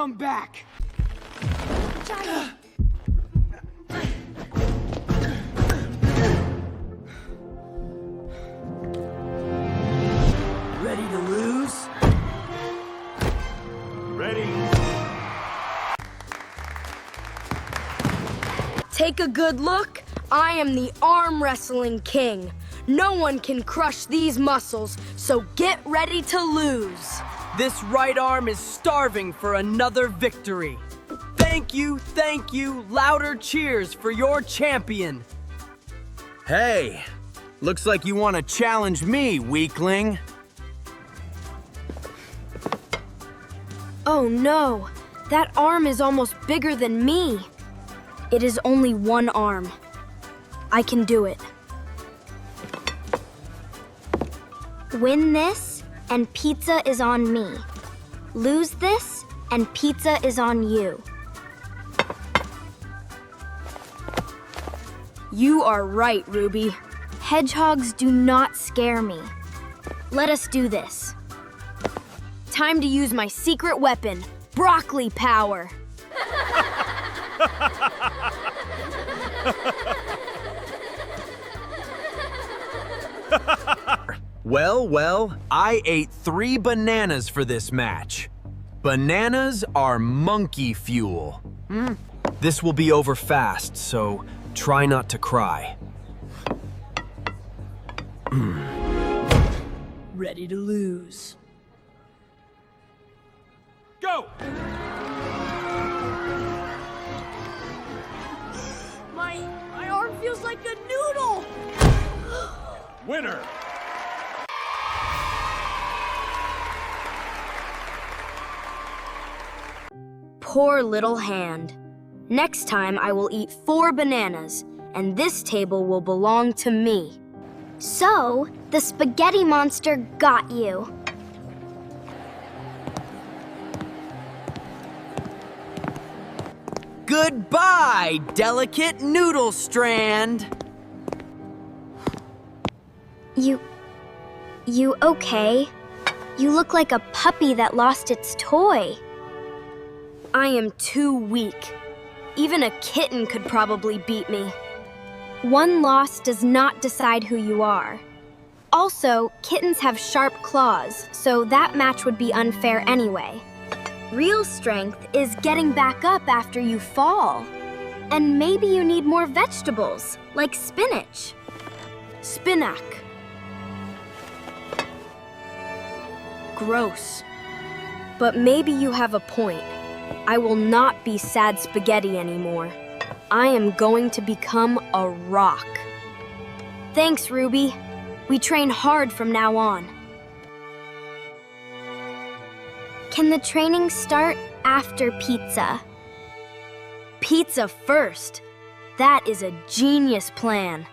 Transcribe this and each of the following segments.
come back! Ready to lose? Ready. Take a good look. I am the arm wrestling king. No one can crush these muscles, so get ready to lose. This right arm is starving for another victory. Thank you, louder cheers for your champion. Hey, looks like you want to challenge me, weakling. Oh no, that arm is almost bigger than me. It is only one arm. I can do it. Win this, and pizza is on me. Lose this, and pizza is on you. You are right, Ruby. Hedgehogs do not scare me. Let us do this. Time to use my secret weapon, broccoli power. Well, I ate 3 bananas for this match. Bananas are monkey fuel. This will be over fast, so try not to cry. Ready to lose. Go! My arm feels like a noodle. Winner! Poor little hand. Next time I will eat 4 bananas, and this table will belong to me. So, the spaghetti monster got you. Goodbye, delicate noodle strand. You okay? You look like a puppy that lost its toy. I am too weak. Even a kitten could probably beat me. One loss does not decide who you are. Also, kittens have sharp claws, so that match would be unfair anyway. Real strength is getting back up after you fall. And maybe you need more vegetables, like spinach. Spinac. Gross. But maybe you have a point. I will not be sad spaghetti anymore. I am going to become a rock. Thanks, Ruby. We train hard from now on. Can the training start after pizza? Pizza first. That is a genius plan.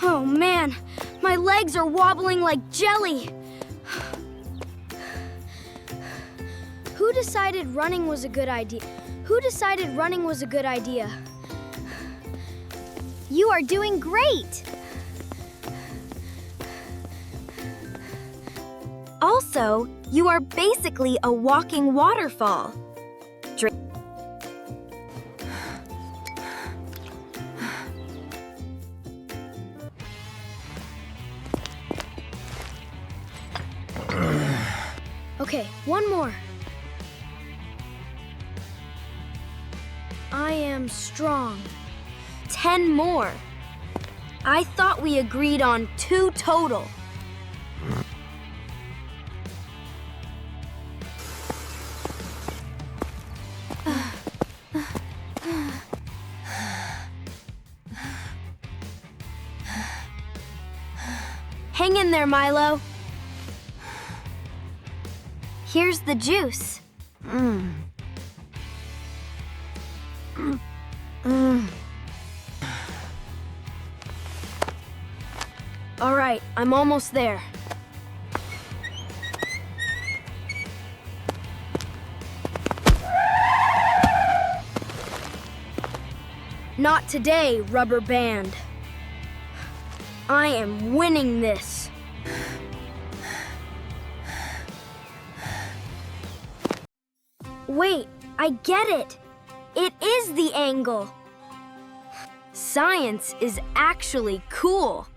Oh man, my legs are wobbling like jelly. Who decided running was a good idea? You are doing great! Also, you are basically a walking waterfall. Okay, one more. I am strong. 10 more. I thought we agreed on 2 total. Hang in there, Milo. Here's the juice. All right, I'm almost there. Not today, rubber band. I am winning this. Wait, I get it. It is the angle. Science is actually cool.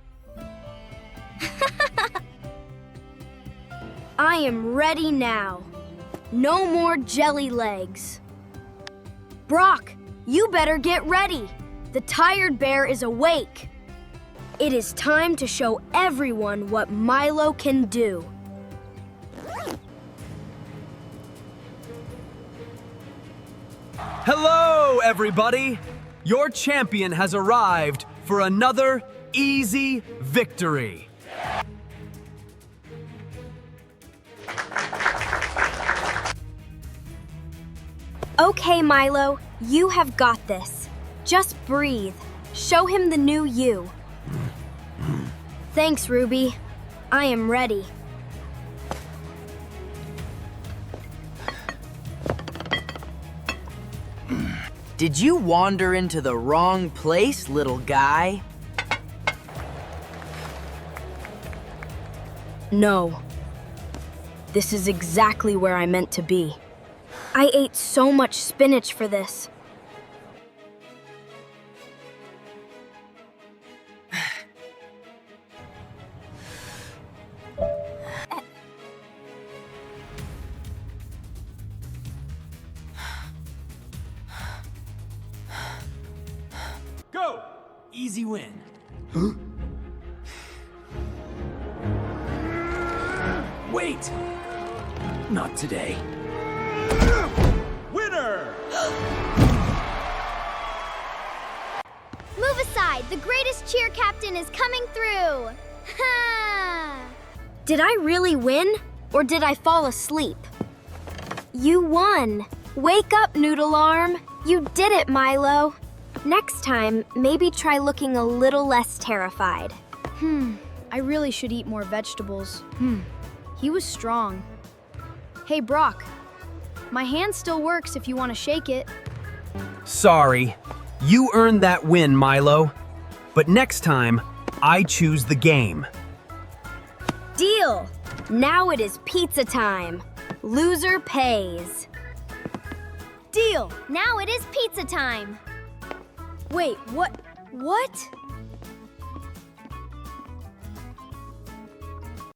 I am ready now. No more jelly legs. Brock, you better get ready. The tired bear is awake. It is time to show everyone what Milo can do. Hello, everybody! Your champion has arrived for another easy victory. Okay, Milo, you have got this. Just breathe. Show him the new you. Thanks, Ruby. I am ready. Did you wander into the wrong place, little guy? No. This is exactly where I meant to be. I ate so much spinach for this. Go! Easy win. Wait! Not today. Winner! Move aside, the greatest cheer captain is coming through. Ha! Did I really win, or did I fall asleep? You won. Wake up, Noodle Arm. You did it, Milo. Next time, maybe try looking a little less terrified. I really should eat more vegetables. He was strong. Hey, Brock. My hand still works if you want to shake it. Sorry. You earned that win, Milo. But next time, I choose the game. Deal. Now it is pizza time. Loser pays. Deal. Now it is pizza time. Wait, what? What?